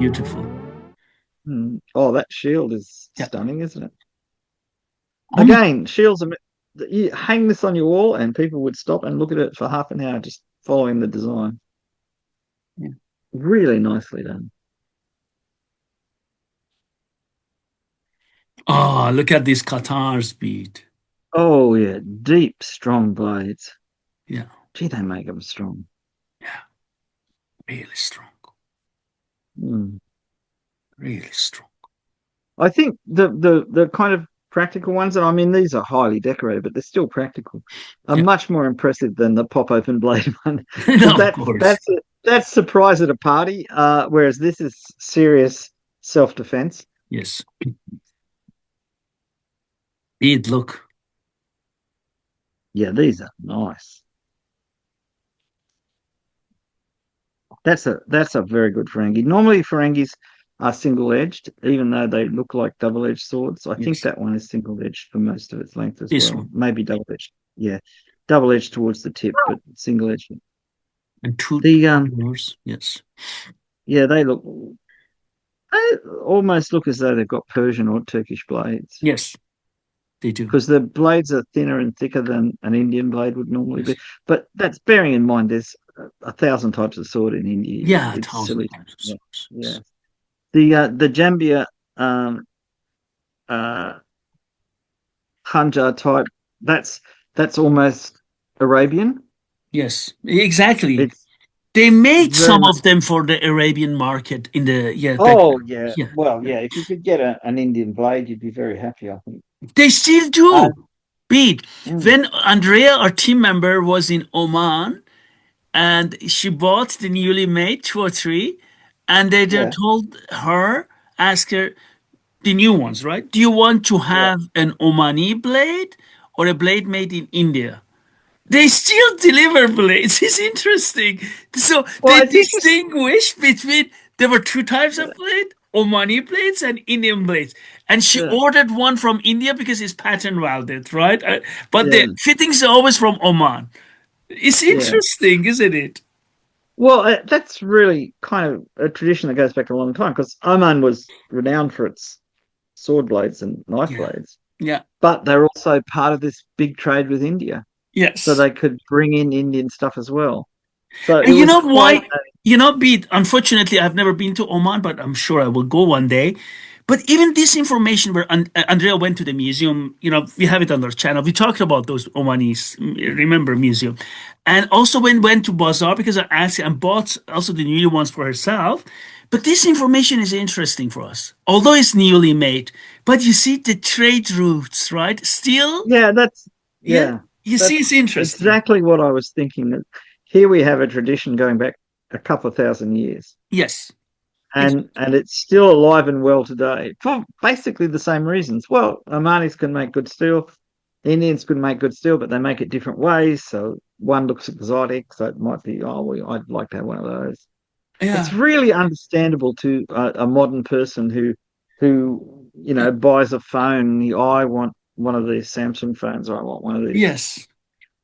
Beautiful. Oh, that shield is Yeah. stunning, isn't it? Um, Again, shields are you hang this on your wall, and people would stop and look at it for half an hour, just following the design. yeah. Really nicely done. Oh, look at this Qatar's bead. Oh yeah, deep, strong blades. Yeah. Gee, they make them strong. Yeah. Really strong. Mm. Really strong. I think the kind of practical ones, and I mean these are highly decorated, but they're still practical, are Yeah. much more impressive than the pop open blade one, No, because of course. that's surprise at a party, whereas this is serious self defense. Yes. Bead, look. Yeah, these are nice. That's a very good Ferengi. Normally Ferengis are single edged, even though they look like double edged swords. I think Yes. that one is single edged for most of its length as This well. one. Maybe double edged. Yeah, double edged towards the tip, but single edged. And two The colors. Yes. Yeah, they almost look as though they've got Persian or Turkish blades, Yes, they do. because the blades are thinner and thicker than an Indian blade would normally be. Yes. But that's bearing in mind there's a thousand types of sword in India. Yeah, It's thousand silly. times. Yeah, yeah. Yes. The Jambia um, uh, Khanjar type, that's that's almost Arabian. Yes, exactly. It's They made very some much. of them for the Arabian market in the, yeah, that, Oh yeah. yeah, Well, yeah. yeah. If you could get an Indian blade, you'd be very happy, I think. They still Uh, do. Beat. mm, When Andrea, our team member, was in Oman and she bought the newly made two or three, and they yeah, told her, ask her, the new ones, right? Do you want to yeah, have an Omani blade or a blade made in India? They still deliver blades. It's interesting. So well, they it's interesting. distinguish between there were two types of blade, Omani blades and Indian blades. And she Yeah, ordered one from India because it's pattern welded, right? But the yeah, fittings are always from Oman. It's yeah. interesting, isn't it? Well, that's really kind of a tradition that goes back a long time, because Oman was renowned for its sword blades and knife Yeah. blades, Yeah. but they're also part of this big trade with India, so Yes. they could bring in Indian stuff as well. So it And you was know quite why? You know, Beat, unfortunately, I've never been to Oman, but I'm sure I will go one day. But even this information where Andrea went to the museum, we have it on our channel. We talked about those Omanis, remember, museum. And also when went to Bazaar because I asked and bought also the new ones for herself. But this information is interesting for us, although it's newly made. But you see the trade routes, right? Still, yeah, yeah, yeah, you see that's it's interesting. exactly what I was thinking. That here we have a tradition going back a couple of thousand years, Yes. and it's still alive and well today for basically the same reasons. Well, Omanis can make good steel, Indians can make good steel, but they make it different ways. So one looks exotic, so it might be, oh, I'd like to have one of those. It's Yeah. really understandable to a modern person who Yeah. buys a phone. I want one of these Samsung phones, or I want one of these Yes.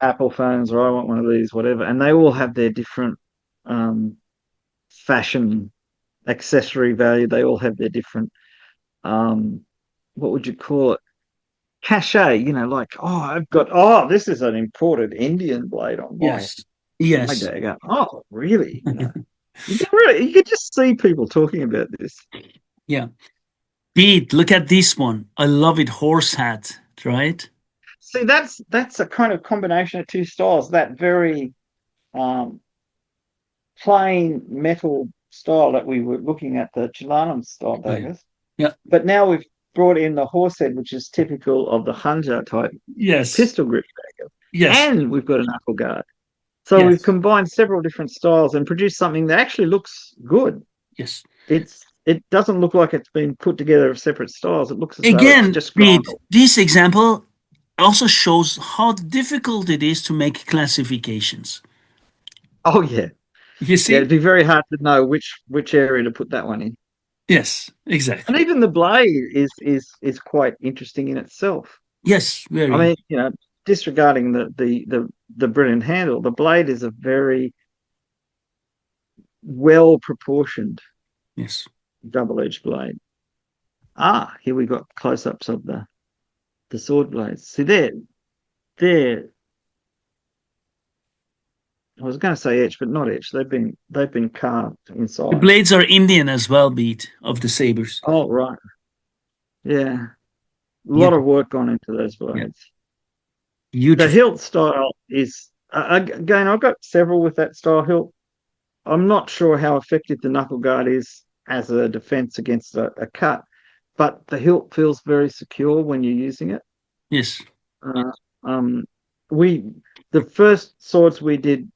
Apple phones, or I want one of these, whatever. And they all have their different um, fashion accessory value. They all have their different um, what would you call it? Cachet. Like, this is an imported Indian blade on Yes. my Yes. dagger. Oh, really? You could just see people talking about this. Yeah. Pete, look at this one. I love it. Horse hat, right? See, that's a kind of combination of two styles. That very um, plain metal style that we were looking at, the Chilanam style Right. daggers. Yeah. But now we've brought in the horse head, which is typical of the Hunter type Yes. pistol grip dagger. Yes. And we've got a knuckle guard. So we've Yes. combined several different styles and produced something that actually looks good. Yes. It doesn't look like it's been put together of separate styles. It looks as though it's Again, just gone. Pete, this example also shows how difficult it is to make classifications. Oh yeah. You Yeah, it'd see? be very hard to know which area to put that one in. Yes, And exactly. even the blade is quite interesting in itself. Yes, I very. mean, disregarding the brilliant handle, the blade is a very well proportioned Yes. double-edged blade. Ah, here we got close-ups of the sword blades. See, they're. I was going to say etched, but not etched. They've been carved The inside. blades are Indian as well, Beat, of the sabers. Oh, right. Yeah. A Yeah, lot of work gone into those yeah, blades. The beautiful. hilt style is, again, I've got several with that style hilt. I'm not sure how effective the knuckle guard is as a defense against a cut, but the hilt feels very secure when you're using it. Yes. Uh, um, we the first swords we did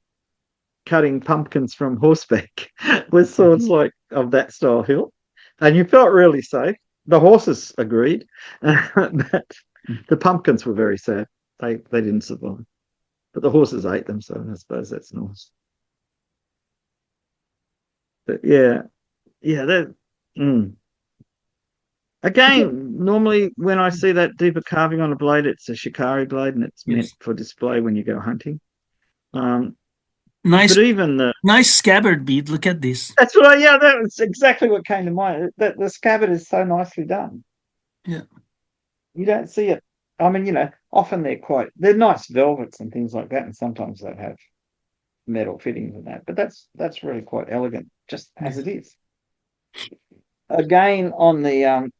cutting pumpkins from horseback with swords like of that style hilt, and you felt really safe. The horses agreed, but the pumpkins were very sad. They didn't survive, but the horses ate them, so I suppose that's nice. But yeah, yeah, that. Mm. Again, normally when I see that deeper carving on a blade, it's a shikari blade, and it's meant Yes. for display when you go hunting. Um, but Nice, even the nice scabbard, Beat. Look at this. that's what I yeah, that was exactly what came to mind. That the scabbard is so nicely done. Yeah. You don't see it. I mean, often they're nice velvets and things like that, and sometimes they have metal fittings and that. But that's really quite elegant, just as Yes. it is. Again, on the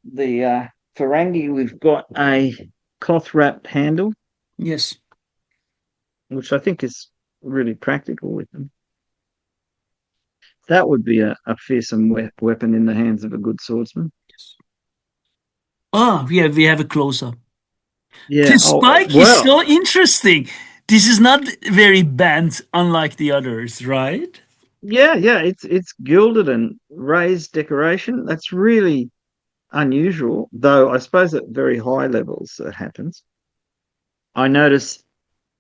Ferengi, we've got a cloth wrapped handle, Yes. which I think is really practical with them. That would be a fearsome weapon in the hands of a good swordsman. Yes. Oh, yeah, we have a close up. Yeah. The Oh spike is well. so interesting. This is not very bent, unlike the others, right? Yeah, yeah. It's gilded and raised decoration. That's really unusual, though. I suppose at very high levels it happens. I notice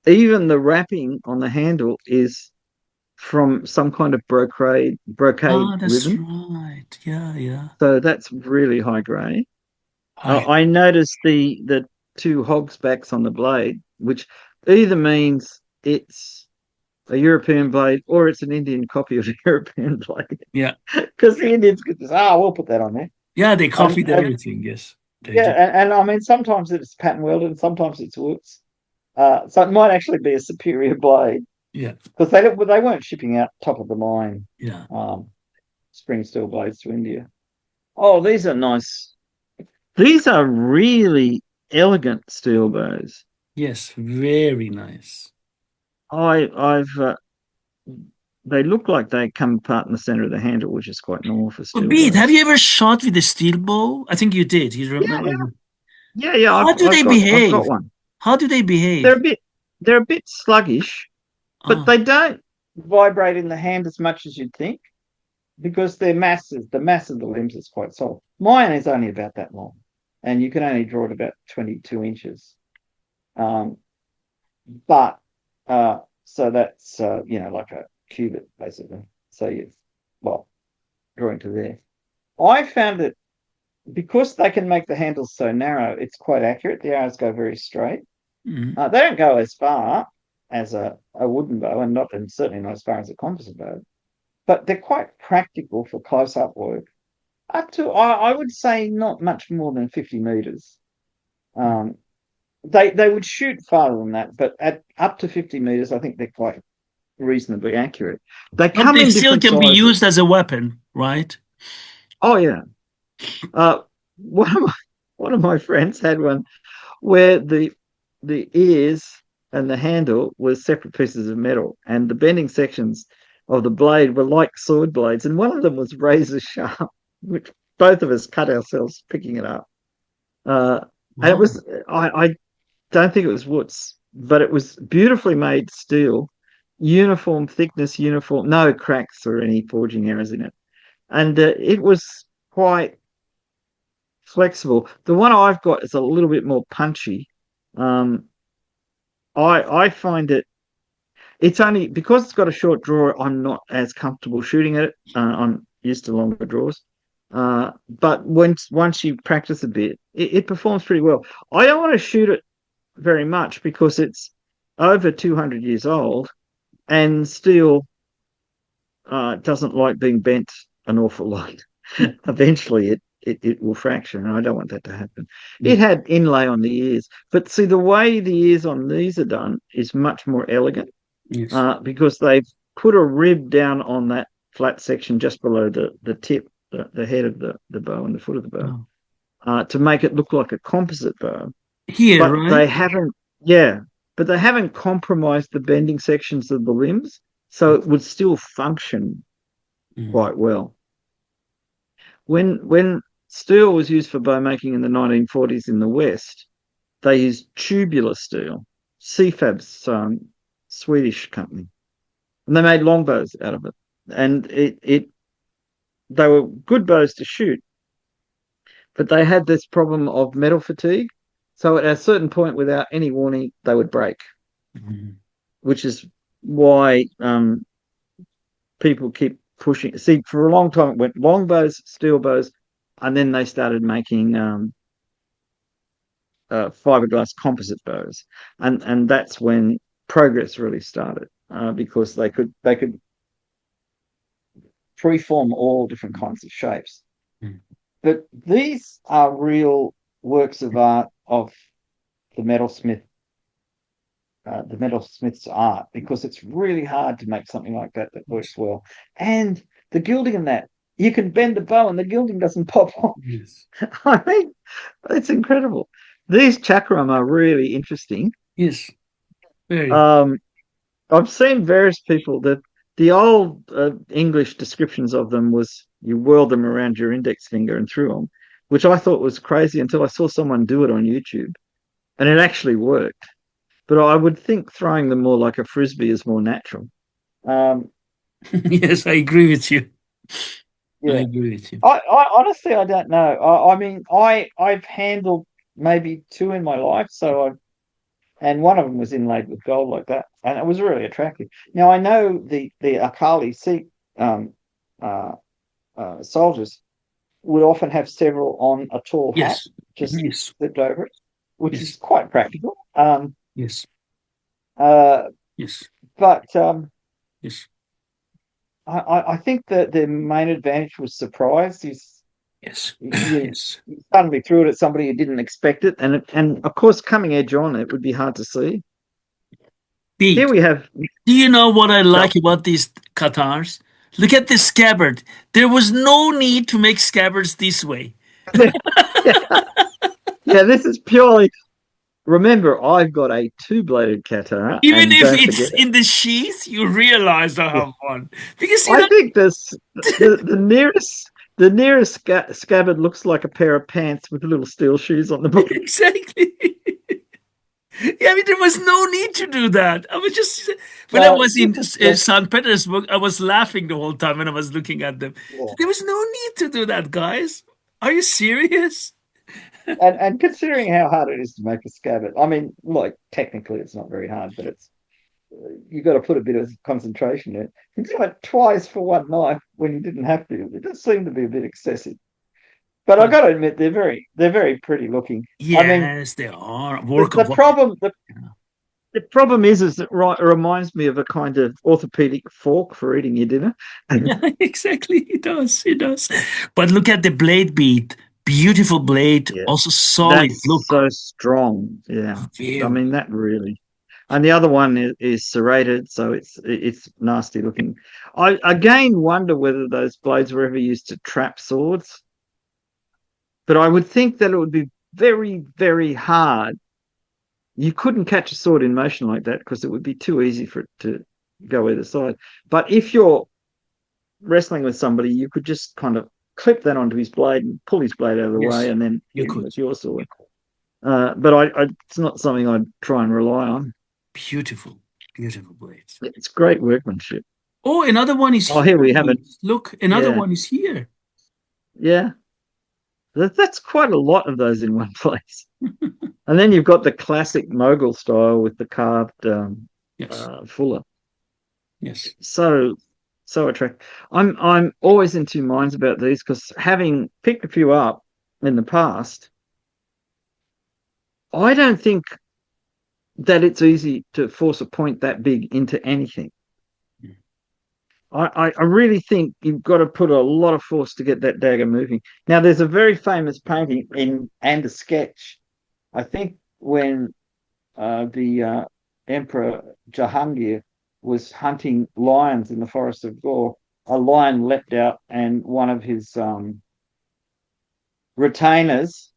even the wrapping on the handle is from some kind of brocade Ah, that's ribbon. right. Yeah, yeah. So that's really high grade. Hi. I noticed the two hogs backs on the blade, which either means it's a European blade or it's an Indian copy of a European blade. Yeah. Because the Indians could just, we'll put that on there. Yeah, they And, copied and everything. Yes, they yeah, did. and I mean, sometimes it's pattern welded and sometimes it's works. So it might actually be a superior blade Yeah, because they weren't shipping out top of the line yeah. um, spring steel blades to India. Oh, these are nice. These are really elegant steel bows. Yes, very nice. I've they look like they come apart in the center of the handle, which is quite normal for But steel Beat, have bows. you ever shot with a steel bow? I think you did. You Yeah, remember? yeah, yeah, yeah. How do they I've got behave? one. How do they They're a behave? bit they're a bit sluggish, but Ah, they don't vibrate in the hand as much as you'd think because the mass of the limbs is quite soft. Mine is only about that long, and you can only draw it about 22 inches. Um, but so that's like a cubit basically. So you well drawing to there. I found it because they can make the handles so narrow, it's quite accurate. The arrows go very straight. mhm. They don't go as far as a wooden bow, and certainly not as far as a composite bow, but they're quite practical for close up work. Up to I would say not much more than 50 meters. Um, they would shoot farther than that, but at up to 50 meters, I think they're quite reasonably accurate. They But come they in still different can be used sizes. as a weapon, right? Oh yeah. Uh, one of my friends had one where the ears and the handle were separate pieces of metal, and the bending sections of the blade were like sword blades, and one of them was razor sharp, which both of us cut ourselves picking it up. Uh, and it Wow. was I don't think it was Woods, but it was beautifully made steel, uniform thickness, uniform, no cracks or any forging errors in it, and it was quite flexible. The one I've got is a little bit more punchy. Um, I find it's only because it's got a short draw. I'm not as comfortable shooting at it. I'm used to longer draws. But once you practice a bit, it performs pretty well. I don't want to shoot it very much because it's over 200 years old and still doesn't like being bent an awful lot. Yeah. Eventually it will fracture, and I don't want that to happen. Yeah. It had inlay on the ears, but see, the way the ears on these are done is much more elegant, Yes. because they've put a rib down on that flat section just below the tip, the head of the bow and the foot of the bow, Oh. to make it look like a composite bow. Here, But right? they haven't, yeah, but they haven't compromised the bending sections of the limbs, so it would still function Mm. quite well. When steel was used for bow making in the 1940s in the West, they used tubular steel. CFAB's Swedish company, and they made longbows out of it. And it they were good bows to shoot, but they had this problem of metal fatigue. So at a certain point, without any warning, they would break, Mm. which is why people keep pushing. See, for a long time, it went longbows, steel bows, and then they started making fiberglass composite bows, and that's when progress really started, because they could freeform all different kinds of shapes. Mm. But these are real works of art of the metalsmith, the metalsmith's art, because it's really hard to make something like that that works well. And the gilding in that, you can bend the bow and the gilding doesn't pop off. Yes. I mean, it's incredible. These chakram are really interesting. Yes. Very. Um, I've seen various people that the old English descriptions of them was you whirled them around your index finger and threw them, which I thought was crazy until I saw someone do it on YouTube, and it actually worked. But I would think throwing them more like a frisbee is more natural. Um, Yes, I agree with you. I yeah, agree with you. I honestly I don't know. I mean I've handled maybe two in my life, so I've and one of them was inlaid with gold like that, and it was really attractive. Now I know the Akali Sikh um, uh, soldiers would often have several on a tall hat, Yes. just Yes. slipped over it, which is Yes. quite practical. Yes. Uh, Yes. but Yes. I think that the main advantage was surprise. Is Yes. you, Yes. you suddenly threw it at somebody who didn't expect it, and of course coming edge on it would be hard to see. Here Pete, we have. do you know what I Yep. like about these Qatars? Look at this scabbard. There was no need to make scabbards this way. Yeah, this is purely. Remember, I've got a two-bladed Qatar, Even and if don't forget it's in the sheath, you realize I it. have one. Because, I think this the nearest scabbard looks like a pair of pants with little steel shoes on the bottom. exactly. Yeah, I mean, there was no need to do that. I was just, when I was in This is just St. Petersburg, I was laughing the whole time when I was looking at them. yeah. There was no need to do that, guys. Are you serious? And considering how hard it is to make a scabbard, I mean, like technically it's not very hard, but it's you've got to put a bit of concentration in it. You do it twice for one knife when you didn't have to. It does seem to be a bit excessive. But I But got to admit, they're very pretty looking. I mean, yes, they are the, work the of art. problem the problem is that it reminds me of a kind of orthopedic fork for eating your dinner. Yeah, exactly. It does. It does. But look at the blade beat. Beautiful blade, Yeah, also solid. that's Look, so strong. Yeah, I very. mean that really. And the other one is serrated, so it's nasty looking. I again wonder whether those blades were ever used to trap swords, but I would think that it would be very, very hard. You couldn't catch a sword in motion like that because it would be too easy for it to go either side. But if you're wrestling with somebody, you could just kind of clip that onto his blade and pull his blade out of the way Yes, and then you hit him could. with your sword. But it's not something I'd try and rely on. Beautiful, beautiful blades. It's great workmanship. Oh, another one is Oh, here. here we have it. Look, another Yeah, one is here. yeah. That's quite a lot of those in one place. And then you've got the classic Mogul style with the carved Yes, fuller. yes. So attractive. I'm always in two minds about these because having picked a few up in the past, I don't think that it's easy to force a point that big into anything. I really think you've got to put a lot of force to get that dagger moving. Now, there's a very famous painting in and a sketch. I think when the Emperor Jahangir was hunting lions in the forest of Gore, a lion leapt out, and one of his retainers,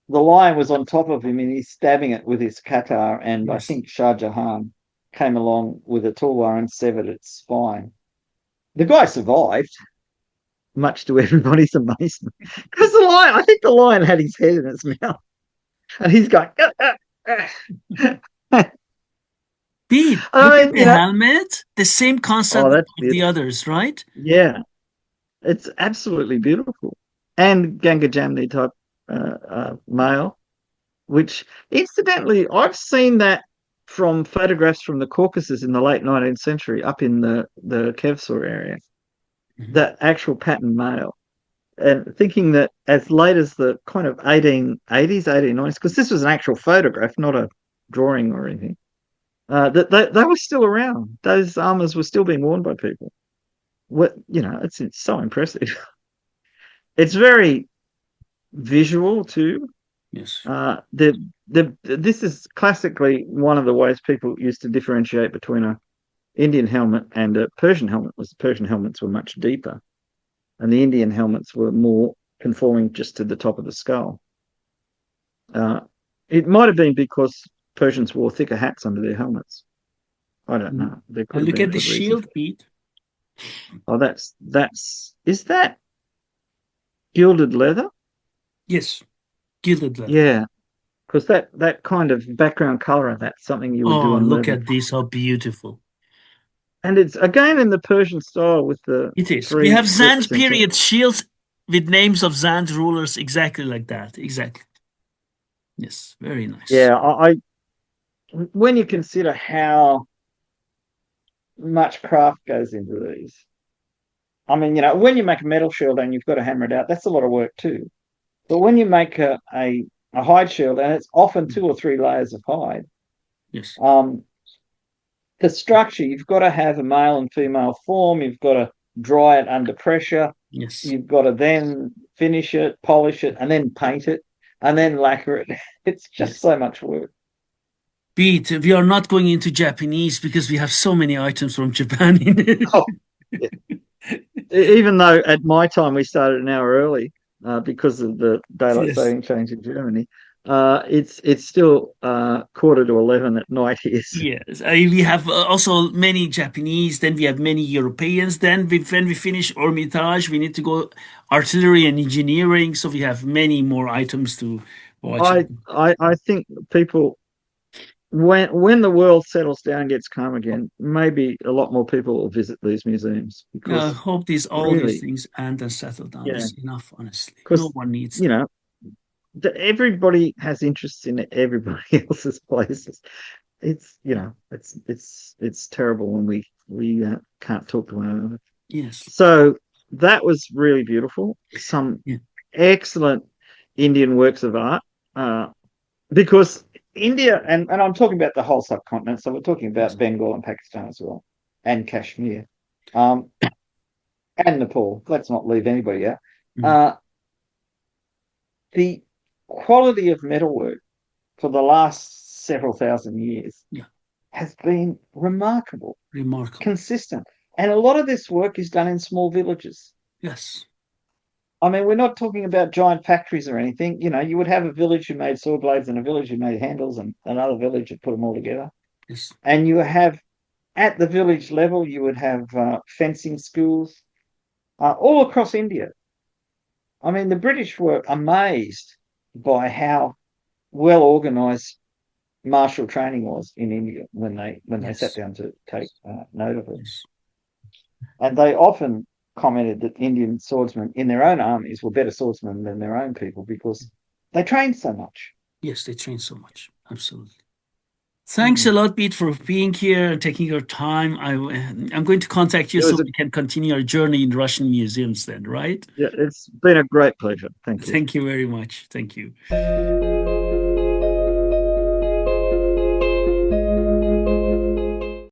the lion was on top of him, and he's stabbing it with his qatar. And I Yes. think Shah Jahan came along with a tulwar and severed its spine. The guy survived, much to everybody's amazement, because the lion, I think the lion had his head in its mouth, and he's going. Pete, look I at mean, the helmet. The same oh, concept that's of the beautiful. others, right? Yeah, it's absolutely beautiful. And Ganga Jamni type male, which incidentally, I've seen that from photographs from the Caucasus in the late 19th century up in the Kevsur area, Mhm. that actual pattern male. And thinking that as late as the kind of 1880s, 1890s, because this was an actual photograph, not a drawing or anything, that they were still around. Those armors were still being worn by people. What, it's so impressive. It's very visual too. Yes. This is classically one of the ways people used to differentiate between a Indian helmet and a Persian helmet. Was the Persian helmets were much deeper, and the Indian helmets were more conforming just to the top of the skull. Uh, it might have been because Persians wore thicker hats under their helmets. I don't Mm. know. There could And have look been a at the good reason for shield, it. Pete. Oh, that's is that gilded leather? Yes, gilded leather. Yeah, because that kind of background color, that's something you would do Oh, on look leather. at this, how beautiful. And it's again in the Persian style with the It is. We three have Zand hooks in front. period shields with names of Zand rulers exactly like that. Exactly. Yes, very nice. Yeah, when you consider how much craft goes into these, I mean, when you make a metal shield and you've got to hammer it out, that's a lot of work too. But when you make a hide shield, and it's often Mm. 2 or 3 layers of hide, Yes, um, the structure, you've got to have a male and female form, you've got to dry it under pressure, yes. you've got to then finish it, polish it, and then paint it, and then lacquer it. It's just Yes. so much work. Pete, we are not going into Japanese because we have so many items from Japan in Oh, it. yeah. Even though at my time we started an hour early because of the daylight Yes. saving change in Germany, it's still 10:45 at night here. So Yes, we have also many Japanese. Then we have many Europeans. Then when we finish Hermitage, we need to go artillery and engineering. So we have many more items to watch. I think people when the world settles down, gets calm again, maybe a lot more people will visit these museums Yeah, I because hope all these really, things end and settle down. yeah, It's enough, honestly. No because one needs you that. know everybody has interests in everybody else's places. It's terrible when we can't talk to one another. Yes. So that was really beautiful. Some Yeah. excellent Indian works of art. Uh, because India, and I'm talking about the whole subcontinent, so we're talking about Yes. Bengal and Pakistan as well, and Kashmir, um, and Nepal. Let's not leave anybody out. Mhm. Uh, the quality of metalwork for the last several thousand years Yeah. has been remarkable, Remarkable. consistent, and a lot of this work is done in small villages. Yes. I mean, we're not talking about giant factories or anything. You would have a village who made saw blades and a village who made handles and another village who put them all together. Yes. And you have at the village level, you would have fencing schools all across India. I mean, the British were amazed by how well organized martial training was in India when they sat Yes. down to take note of it. Yes. And they often commented that Indian swordsmen in their own armies were better swordsmen than their own people because they trained so much. Yes. They train so much. Absolutely. Thanks a Mm. lot, Pete, for being here and taking your time. I'm going to contact you It so was a we can continue our journey in Russian museums then, right? Yeah, it's been a great pleasure. Thank you. Thank you very much. Thank you.